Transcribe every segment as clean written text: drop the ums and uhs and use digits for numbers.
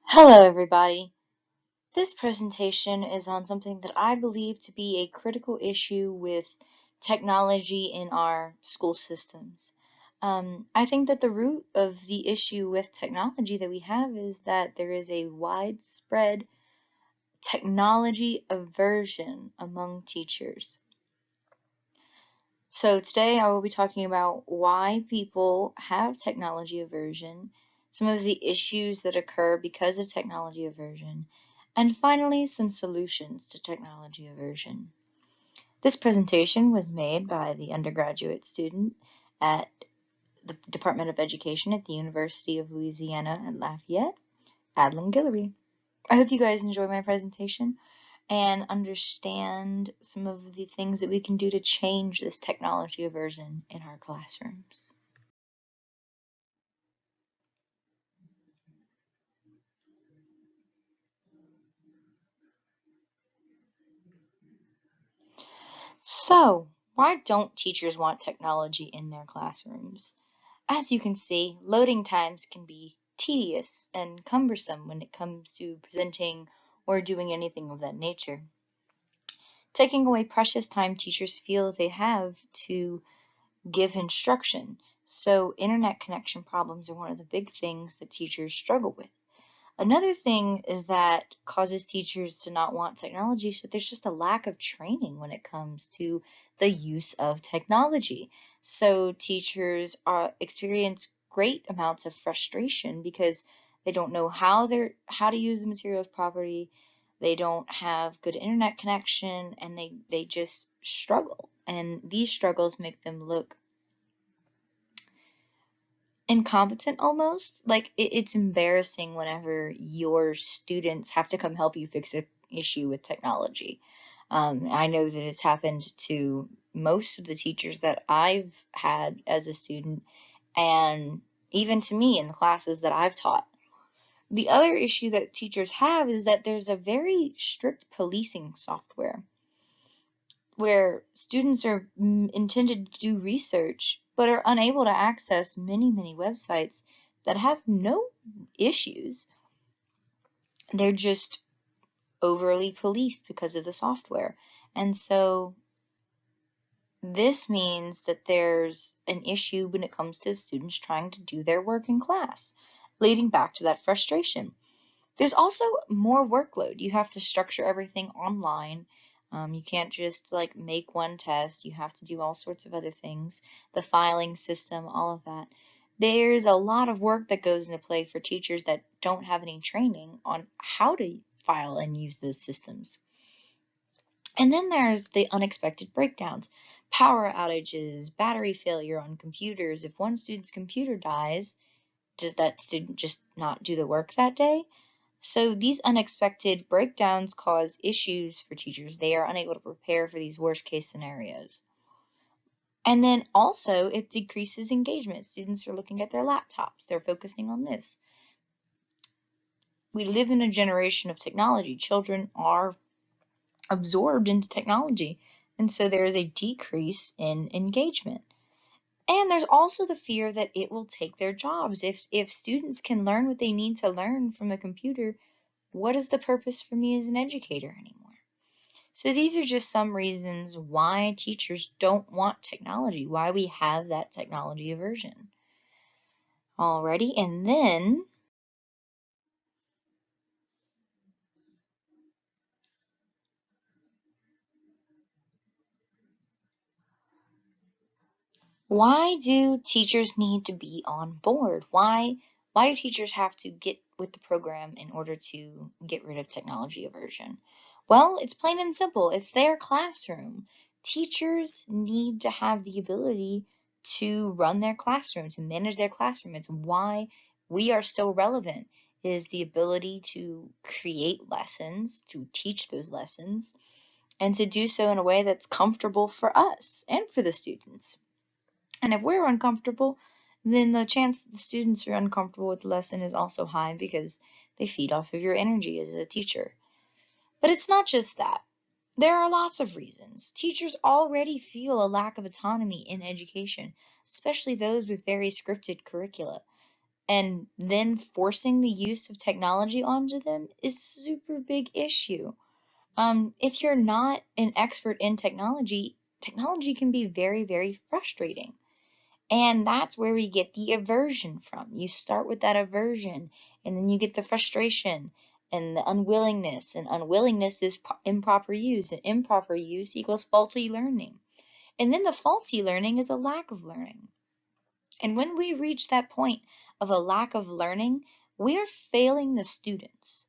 Hello, everybody. This presentation is on something that I believe to be a critical issue with technology in our school systems. I think that the root of the issue with technology that we have is that there is a widespread technology aversion among teachers. So today I will be talking about why people have technology aversion, some of the issues that occur because of technology aversion, and finally some solutions to technology aversion. This presentation was made by the undergraduate student at the Department of Education at the University of Louisiana at Lafayette, Adlin Guillory. I hope you guys enjoy my presentation and understand some of the things that we can do to change this technology aversion in our classrooms. So, why don't teachers want technology in their classrooms? As you can see, loading times can be tedious and cumbersome when it comes to presenting or doing anything of that nature, taking away precious time teachers feel they have to give instruction. So internet connection problems are one of the big things that teachers struggle with. Another thing is that causes teachers to not want technology is that there's just a lack of training when it comes to the use of technology. So teachers experience great amounts of frustration because they don't know how to use the materials properly. They don't have good internet connection and they just struggle. And these struggles make them look incompetent almost. Like it's embarrassing whenever your students have to come help you fix an issue with technology. I know that it's happened to most of the teachers that I've had as a student, and even to me in the classes that I've taught. The other issue that teachers have is that there's a very strict policing software where students are intended to do research but are unable to access many websites that have no issues. They're just overly policed because of the software. And so this means that there's an issue when it comes to students trying to do their work in class, leading back to that frustration. There's also more workload. You have to structure everything online. You can't just like make one test. You have to do all sorts of other things. The filing system, all of that. There's a lot of work that goes into play for teachers that don't have any training on how to file and use those systems. And then there's the unexpected breakdowns, power outages, battery failure on computers. If one student's computer dies, does that student just not do the work that day? So these unexpected breakdowns cause issues for teachers. They are unable to prepare for these worst case scenarios. And then also it decreases engagement. Students are looking at their laptops. They're focusing on this. We live in a generation of technology. Children are absorbed into technology. And so there is a decrease in engagement. And there's also the fear that it will take their jobs. If students can learn what they need to learn from a computer, what is the purpose for me as an educator anymore? So these are just some reasons why teachers don't want technology, why we have that technology aversion. Alrighty, and then why do teachers need to be on board? Why do teachers have to get with the program in order to get rid of technology aversion? Well, it's plain and simple. It's their classroom. Teachers need to have the ability to run their classroom, to manage their classroom. It's why we are still relevant, is the ability to create lessons, to teach those lessons, and to do so in a way that's comfortable for us and for the students. And if we're uncomfortable, then the chance that the students are uncomfortable with the lesson is also high because they feed off of your energy as a teacher. But it's not just that. There are lots of reasons. Teachers already feel a lack of autonomy in education, especially those with very scripted curricula. And then forcing the use of technology onto them is a super big issue. If you're not an expert in technology, technology can be very, very frustrating. And that's where we get the aversion from. You start with that aversion, and then you get the frustration and the unwillingness. And unwillingness is improper use, and improper use equals faulty learning. And then the faulty learning is a lack of learning. And when we reach that point of a lack of learning, we are failing the students.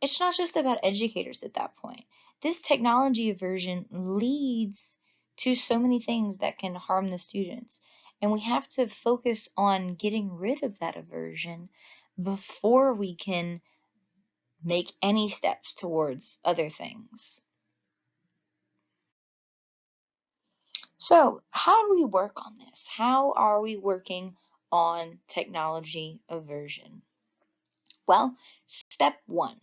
It's not just about educators at that point. This technology aversion leads to so many things that can harm the students. And we have to focus on getting rid of that aversion before we can make any steps towards other things. So, how do we work on this? How are we working on technology aversion? Well, step one,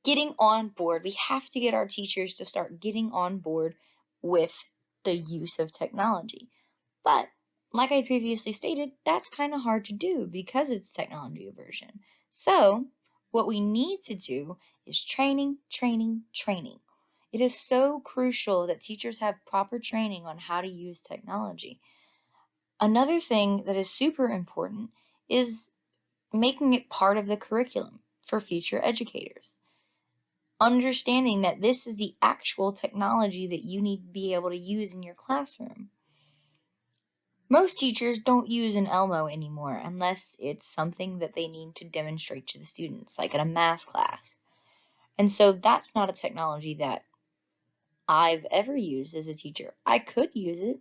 getting on board. We have to get our teachers to start getting on board with the use of technology. But like I previously stated, that's kind of hard to do because it's technology aversion. So what we need to do is training, training, training. It is so crucial that teachers have proper training on how to use technology. Another thing that is super important is making it part of the curriculum for future educators. Understanding that this is the actual technology that you need to be able to use in your classroom. Most teachers don't use an Elmo anymore unless it's something that they need to demonstrate to the students, like in a math class. And so that's not a technology that I've ever used as a teacher. I could use it,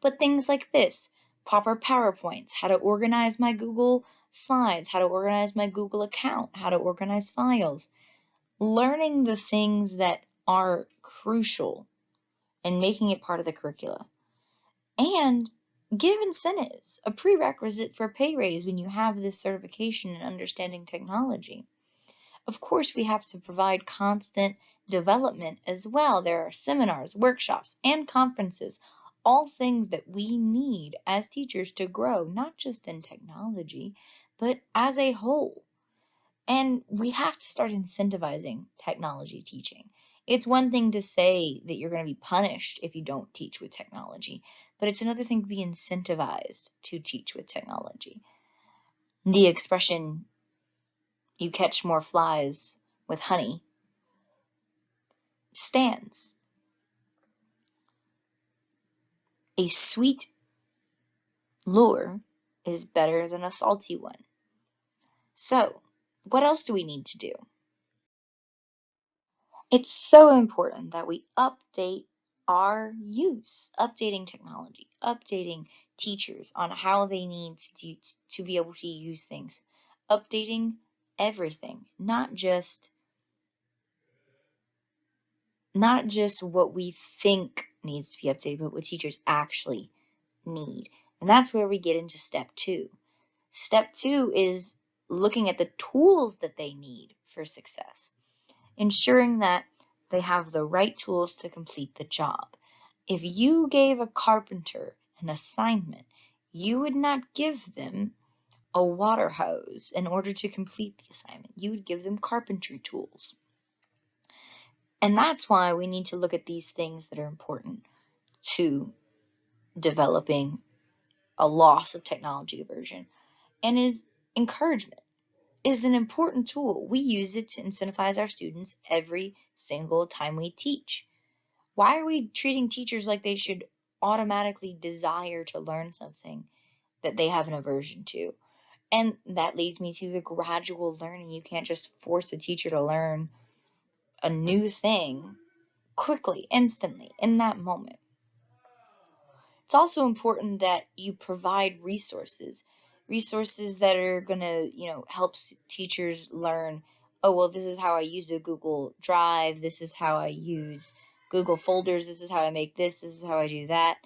but things like this, proper PowerPoints, how to organize my Google Slides, how to organize my Google account, how to organize files, learning the things that are crucial and making it part of the curricula. And give incentives, a prerequisite for a pay raise when you have this certification in understanding technology. Of course, we have to provide constant development as well. There are seminars, workshops, and conferences, all things that we need as teachers to grow, not just in technology, but as a whole. And we have to start incentivizing technology teaching. It's one thing to say that you're going to be punished if you don't teach with technology, but it's another thing to be incentivized to teach with technology. The expression, you catch more flies with honey, stands. A sweet lure is better than a salty one. So, what else do we need to do? It's so important that we update our use, updating technology, updating teachers on how they need to be able to use things, updating everything, not just what we think needs to be updated, but what teachers actually need. And that's where we get into step two. Step two is looking at the tools that they need for success, ensuring that they have the right tools to complete the job. If you gave a carpenter an assignment, you would not give them a water hose in order to complete the assignment. You would give them carpentry tools. And that's why we need to look at these things that are important to developing a loss of technology aversion. And is encouragement is an important tool. We use it to incentivize our students every single time we teach. Why are we treating teachers like they should automatically desire to learn something that they have an aversion to? And that leads me to the gradual learning. You can't just force a teacher to learn a new thing quickly, instantly, in that moment. It's also important that you provide resources that are going to, help teachers learn, oh, well, this is how I use a Google Drive, this is how I use Google folders, this is how I make this is how I do that.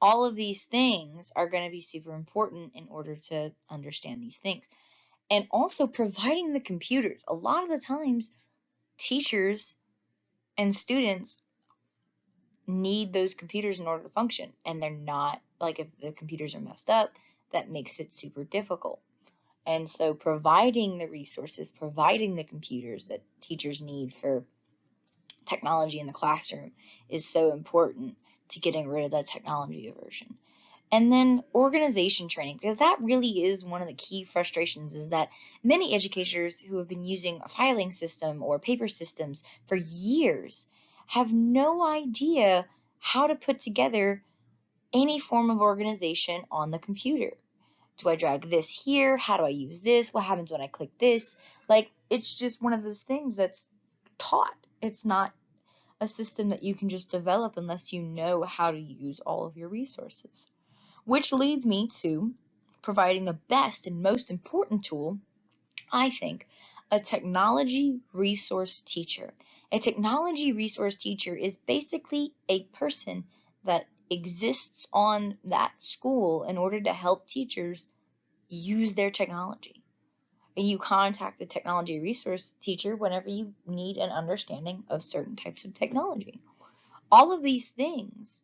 All of these things are going to be super important in order to understand these things. And also providing the computers. A lot of the times, teachers and students need those computers in order to function, and they're not, like, if the computers are messed up, that makes it super difficult. And so providing the resources, providing the computers that teachers need for technology in the classroom is so important to getting rid of that technology aversion. And then organization training, because that really is one of the key frustrations, is that many educators who have been using a filing system or paper systems for years have no idea how to put together any form of organization on the computer. Do I drag this here? How do I use this? What happens when I click this? Like, it's just one of those things that's taught. It's not a system that you can just develop unless you know how to use all of your resources. Which leads me to providing the best and most important tool, I think, a technology resource teacher. A technology resource teacher is basically a person that exists on that school in order to help teachers use their technology. And you contact the technology resource teacher whenever you need an understanding of certain types of technology. All of these things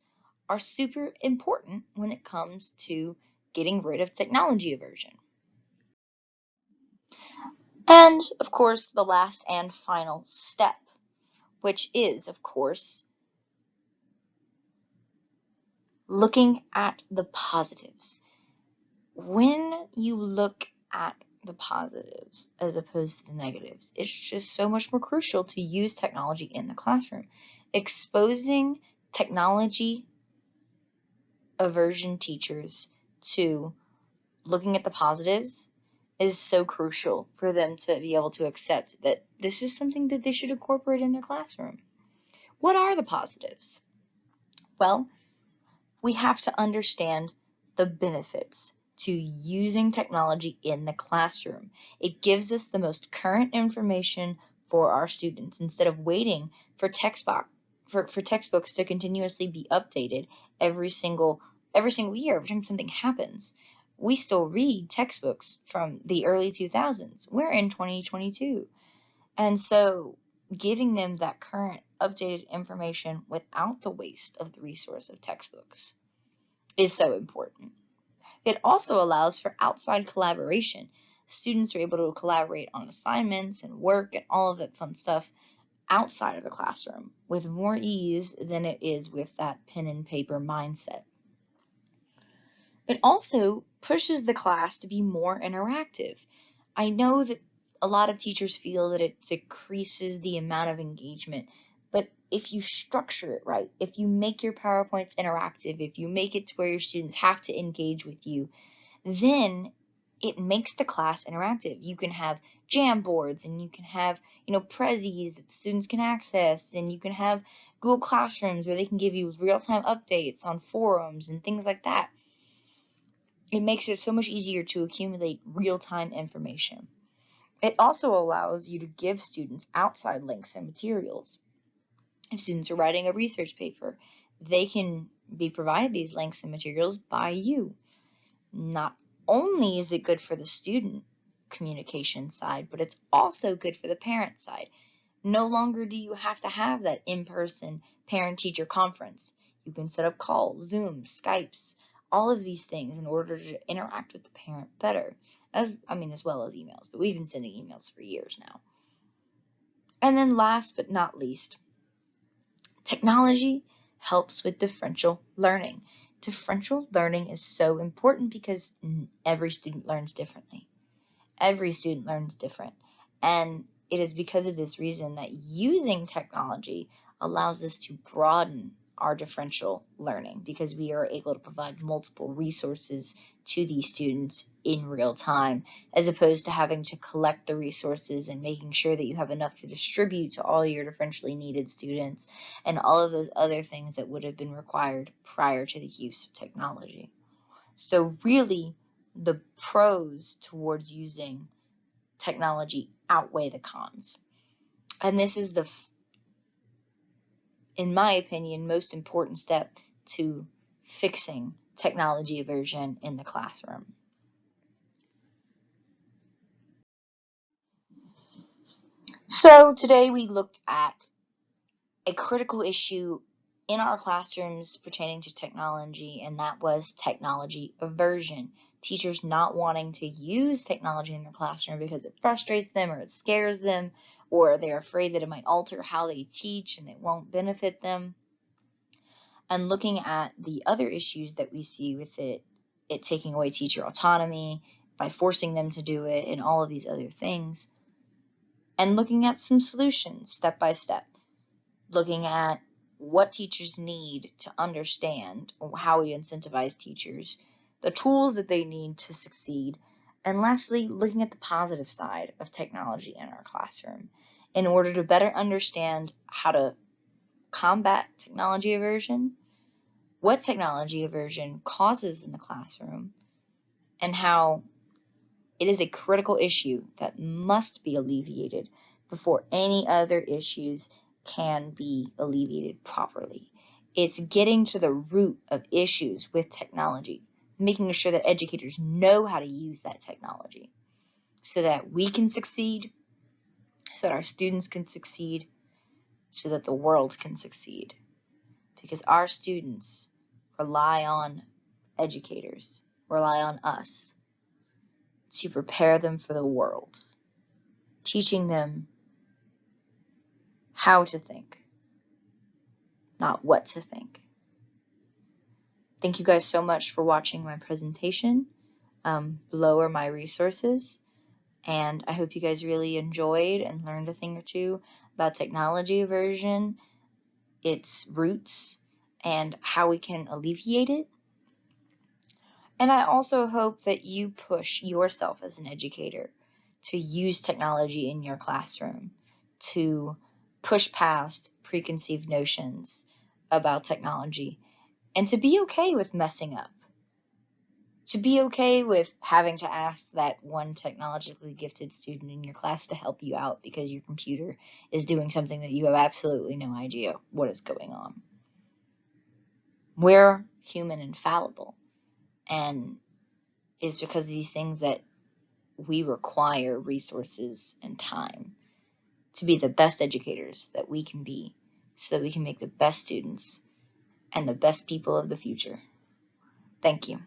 are super important when it comes to getting rid of technology aversion. And, of course, the last and final step, which is, of course, looking at the positives. When you look at the positives as opposed to the negatives, it's just so much more crucial to use technology in the classroom. Exposing technology aversion teachers to looking at the positives is so crucial for them to be able to accept that this is something that they should incorporate in their classroom. What are the positives? Well, we have to understand the benefits to using technology in the classroom. It gives us the most current information for our students instead of waiting for textbooks to continuously be updated every single year every time something happens. We still read textbooks from the early 2000s. We're in 2022. And so giving them that current updated information without the waste of the resource of textbooks is so important. It also allows for outside collaboration. Students are able to collaborate on assignments and work and all of that fun stuff outside of the classroom with more ease than it is with that pen and paper mindset. It also pushes the class to be more interactive. I know that a lot of teachers feel that it decreases the amount of engagement, but if you structure it right, if you make your PowerPoints interactive, if you make it to where your students have to engage with you, then it makes the class interactive. You can have jam boards and you can have, prezis that students can access, and you can have Google Classrooms where they can give you real-time updates on forums and things like that. It makes it so much easier to accumulate real-time information. It also allows you to give students outside links and materials. If students are writing a research paper, they can be provided these links and materials by you. Not only is it good for the student communication side, but it's also good for the parent side. No longer do you have to have that in-person parent-teacher conference. You can set up calls, Zoom, Skypes, all of these things in order to interact with the parent better, as well as emails, but we've been sending emails for years now. And then last but not least, technology helps with differential learning. Differential learning is so important because every student learns differently. Every student learns different. And it is because of this reason that using technology allows us to broaden our differential learning, because we are able to provide multiple resources to these students in real time, as opposed to having to collect the resources and making sure that you have enough to distribute to all your differentially needed students and all of those other things that would have been required prior to the use of technology. So really, the pros towards using technology outweigh the cons. And this is in my opinion, most important step to fixing technology aversion in the classroom. So today we looked at a critical issue in our classrooms pertaining to technology, and that was technology aversion. teachers not wanting to use technology in their classroom because it frustrates them or it scares them, or they're afraid that it might alter how they teach and it won't benefit them. And looking at the other issues that we see with it taking away teacher autonomy by forcing them to do it and all of these other things. And looking at some solutions step by step. Looking at what teachers need to understand how we incentivize teachers, the tools that they need to succeed, and lastly, looking at the positive side of technology in our classroom in order to better understand how to combat technology aversion, what technology aversion causes in the classroom, and how it is a critical issue that must be alleviated before any other issues can be alleviated properly. It's getting to the root of issues with technology, making sure that educators know how to use that technology so that we can succeed, so that our students can succeed, so that the world can succeed. Because our students rely on educators, rely on us to prepare them for the world, teaching them how to think, not what to think. Thank you guys so much for watching my presentation. Below are my resources, and I hope you guys really enjoyed and learned a thing or two about technology aversion, its roots, and how we can alleviate it. And I also hope that you push yourself as an educator to use technology in your classroom, to push past preconceived notions about technology, and to be okay with messing up, to be okay with having to ask that one technologically gifted student in your class to help you out because your computer is doing something that you have absolutely no idea what is going on. We're human and fallible, and it's because of these things that we require resources and time to be the best educators that we can be so that we can make the best students and the best people of the future. Thank you.